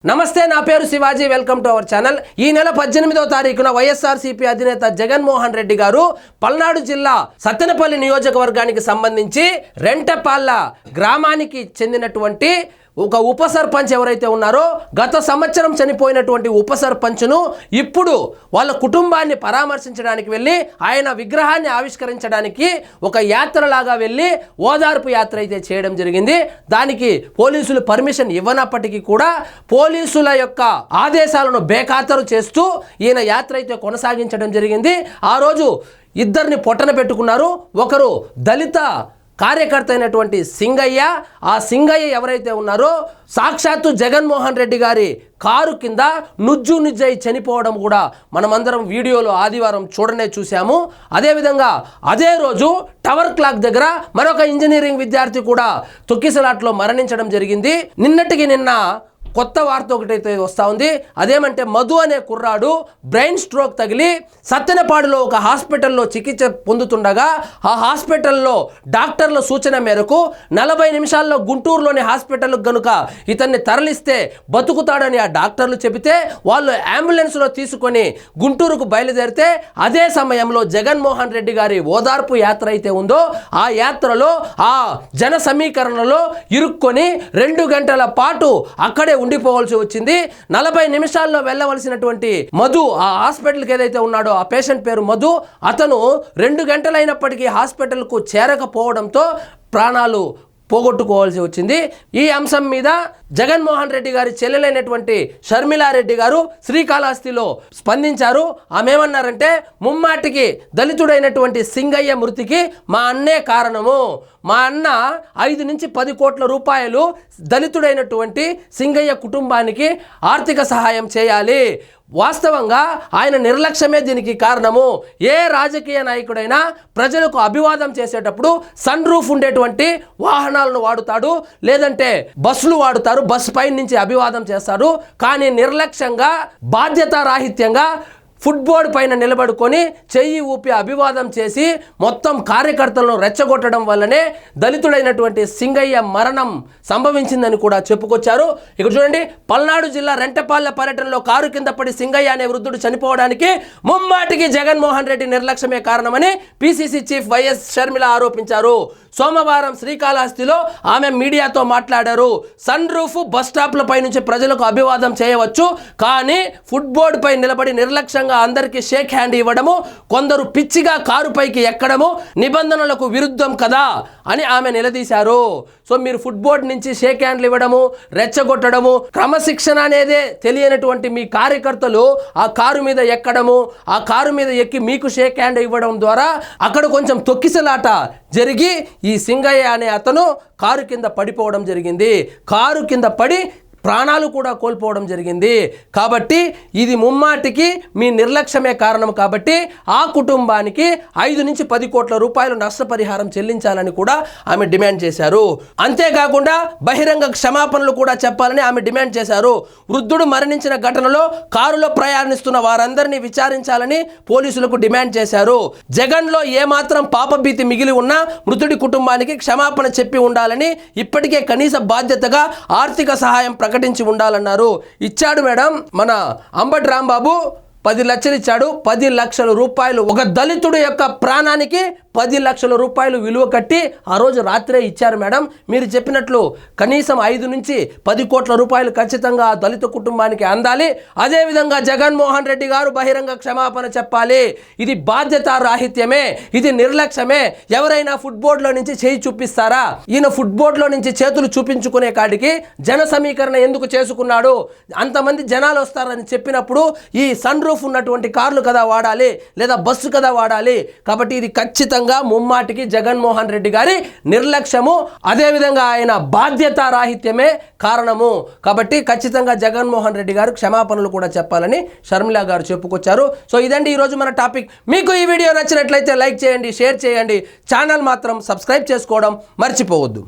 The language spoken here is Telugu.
నమస్తే, నా పేరు Shivaji. Welcome to our channel. ఈ నెల 18వ తారీఖున వైఎస్ఆర్సీపీ అధినేత జగన్మోహన్ రెడ్డి గారు పల్నాడు జిల్లా సత్తెనపల్లి నియోజకవర్గానికి సంబంధించి రెంటపాళ్ళ గ్రామానికి చెందినటువంటి ఒక ఉప సర్పంచ్ ఎవరైతే ఉన్నారో గత సంవత్సరం చనిపోయినటువంటి ఉప సర్పంచ్ను ఇప్పుడు వాళ్ళ కుటుంబాన్ని పరామర్శించడానికి వెళ్ళి ఆయన విగ్రహాన్ని ఆవిష్కరించడానికి ఒక యాత్రలాగా వెళ్ళి ఓదార్పు యాత్ర అయితే చేయడం జరిగింది. దానికి పోలీసులు పర్మిషన్ ఇవ్వనప్పటికీ కూడా పోలీసుల యొక్క ఆదేశాలను బేఖాతరు చేస్తూ ఈయన యాత్ర అయితే కొనసాగించడం జరిగింది. ఆ రోజు ఇద్దరిని పొట్టన పెట్టుకున్నారు. ఒకరు దళిత కార్యకర్త అయినటువంటి సింగయ్య. ఆ సింగయ్య ఎవరైతే ఉన్నారో సాక్షాత్తు జగన్మోహన్ రెడ్డి గారి కారు కింద నుజ్జై చనిపోవడం కూడా మనమందరం వీడియోలో ఆదివారం చూసాము. అదేవిధంగా అదే రోజు టవర్ క్లాక్ దగ్గర మరొక ఇంజనీరింగ్ విద్యార్థి కూడా తొక్కిసలాట్లో మరణించడం జరిగింది. నిన్న కొత్త వార్త ఒకటైతే వస్తూ ఉంది. అదేమంటే మధు అనే కుర్రాడు బ్రెయిన్ స్ట్రోక్ తగిలి సత్తెనపాడులో ఒక హాస్పిటల్లో చికిత్స పొందుతుండగా ఆ హాస్పిటల్లో డాక్టర్ల సూచన మేరకు 40 నిమిషాల్లో గుంటూరులోని హాస్పిటల్కు గనుక ఇతన్ని తరలిస్తే బతుకుతాడని ఆ డాక్టర్లు చెబితే వాళ్ళు అంబులెన్స్లో తీసుకొని గుంటూరుకు బయలుదేరితే అదే సమయంలో జగన్మోహన్ రెడ్డి గారి ఓదార్పు యాత్ర అయితే ఉందో ఆ యాత్రలో ఆ జన సమీకరణలో ఇరుక్కొని 2 గంటల పాటు అక్కడే ఉండిపోవాల్సి వచ్చింది. 40 నిమిషాల్లో వెళ్ళవలసినటువంటి మధు ఆ హాస్పిటల్కి ఏదైతే ఉన్నాడో ఆ పేషెంట్ పేరు మధు, అతను 2 గంటలైనప్పటికీ హాస్పిటల్కు చేరకపోవడంతో ప్రాణాలు పోగొట్టుకోవాల్సి వచ్చింది. ఈ అంశం మీద జగన్మోహన్ రెడ్డి గారి చెల్లెలైనటువంటి షర్మిలారెడ్డి గారు శ్రీకాళహస్తిలో స్పందించారు. ఆమె ఏమన్నారంటే, ముమ్మాటికి దళితుడైనటువంటి సింగయ్య మృతికి మా అన్నే కారణము. మా అన్న 5 నుంచి 10 కోట్ల రూపాయలు దళితుడైనటువంటి సింగయ్య కుటుంబానికి ఆర్థిక సహాయం చేయాలి. వాస్తవంగా ఆయన నిర్లక్ష్యమే దీనికి కారణము. ఏ రాజకీయ నాయకుడైనా ప్రజలకు అభివాదం చేసేటప్పుడు సన్ రూఫ్ ఉండేటువంటి వాహనాలను వాడుతాడు, లేదంటే బస్సులు వాడుతారు, బస్సు పై నుంచి అభివాదం చేస్తారు. కానీ నిర్లక్ష్యంగా బాధ్యతారాహిత్యంగా ఫుట్బోర్డ్ పైన నిలబడుకొని చెయ్యి ఊపి అభివాదం చేసి మొత్తం కార్యకర్తలను రెచ్చగొట్టడం వల్లనే దళితుడైనటువంటి సింగయ్య మరణం సంభవించిందని కూడా చెప్పుకొచ్చారు. ఇక్కడ చూడండి, పల్నాడు జిల్లా రెంటపాళ్ళ పర్యటనలో కారు కింద పడి సింగయ్య అనే వృద్ధుడు చనిపోవడానికి ముమ్మాటికి జగన్మోహన్ రెడ్డి నిర్లక్ష్యమే కారణమని పిసిసి చీఫ్ వైఎస్ షర్మిల ఆరోపించారు. సోమవారం శ్రీకాళహస్తిలో ఆమె మీడియాతో మాట్లాడారు. సన్ రూఫ్ బస్ స్టాప్ల పై నుంచి ప్రజలకు అభివాదం చేయవచ్చు, కానీ ఫుట్బోర్డ్ పై నిలబడి నిర్లక్ష్యంగా అందరికీ షేక్ హ్యాండ్ ఇవ్వడము, కొందరు పిచ్చిగా కారుపైకి ఎక్కడము నిబంధనలకు విరుద్ధం కదా అని ఆమె నిలదీశారు. సో మీరు ఫుట్బోర్డ్ నుంచి షేక్ హ్యాండ్లు ఇవ్వడము, రెచ్చగొట్టడము, క్రమశిక్షణ అనేదే తెలియనటువంటి మీ కార్యకర్తలు ఆ కారు మీద ఎక్కడము, ఆ కారు మీద ఎక్కి మీకు షేక్ హ్యాండ్ ఇవ్వడం ద్వారా అక్కడ కొంచెం తొక్కిసలాట జరిగి ఈ సింగయ్య అనే అతను కారు కింద పడిపోవడం జరిగింది. కారు కింద పడి ప్రాణాలు కూడా కోల్పోవడం జరిగింది. కాబట్టి ఇది ముమ్మాటికి మీ నిర్లక్ష్యమే కారణం. కాబట్టి ఆ కుటుంబానికి 5 నుంచి 10 కోట్ల రూపాయలు నష్టపరిహారం చెల్లించాలని కూడా ఆమె డిమాండ్ చేశారు. అంతేకాకుండా బహిరంగ క్షమాపణలు కూడా చెప్పాలని ఆమె డిమాండ్ చేశారు. వృద్ధుడు మరణించిన ఘటనలో కారులో ప్రయాణిస్తున్న వారందరినీ విచారించాలని పోలీసులకు డిమాండ్ చేశారు. జగన్లో ఏమాత్రం పాపభీతి మిగిలి ఉన్నా మృతుడి కుటుంబానికి క్షమాపణ చెప్పి ఉండాలని, ఇప్పటికే కనీస బాధ్యతగా ఆర్థిక సహాయం ప్రకటించి ఉండాలన్నారు. ఇచ్చాడు మేడం. మన అంబటి రాంబాబు 10 లక్షలు ఇచ్చాడు. 10 లక్షల రూపాయలు ఒక దళితుడు యొక్క ప్రాణానికి 10 లక్షల రూపాయలు విలువ కట్టి ఆ రోజు రాత్రే ఇచ్చారు మేడం. మీరు చెప్పినట్లు కనీసం 5 నుంచి 10 కోట్ల రూపాయలు ఖచ్చితంగా ఆ దళిత కుటుంబానికి అందాలి. అదేవిధంగా జగన్మోహన్ రెడ్డి గారు బహిరంగ క్షమాపణ చెప్పాలి. ఇది బాధ్యత రాహిత్యమే, ఇది నిర్లక్ష్యమే. ఎవరైనా ఫుట్బోర్డ్లో నుంచి చేయి చూపిస్తారా? ఈయన ఫుట్బోర్డ్లో నుంచి చేతులు చూపించుకునే కాడికి జన సమీకరణ ఎందుకు చేసుకున్నాడు? అంతమంది జనాలు వస్తారని చెప్పినప్పుడు ఈ సన్ రూఫ్ ఉన్నటువంటి కార్లు కదా వాడాలి, లేదా బస్సు కదా వాడాలి. కాబట్టి ఇది ఖచ్చితంగా ముమ్మాటికి జగన్మోహన్ రెడ్డి గారి నిర్లక్ష్యము, అదేవిధంగా ఆయన బాధ్యత రాహిత్యమే కారణము. కాబట్టి ఖచ్చితంగా జగన్మోహన్ రెడ్డి గారు క్షమాపణలు కూడా చెప్పాలని షర్మిల గారు చెప్పుకొచ్చారు. సో ఇదండి ఈరోజు మన టాపిక్. మీకు ఈ వీడియో నచ్చినట్లయితే లైక్ చేయండి, షేర్ చేయండి, ఛానల్ మాత్రం సబ్స్క్రైబ్ చేసుకోవడం మర్చిపోవద్దు.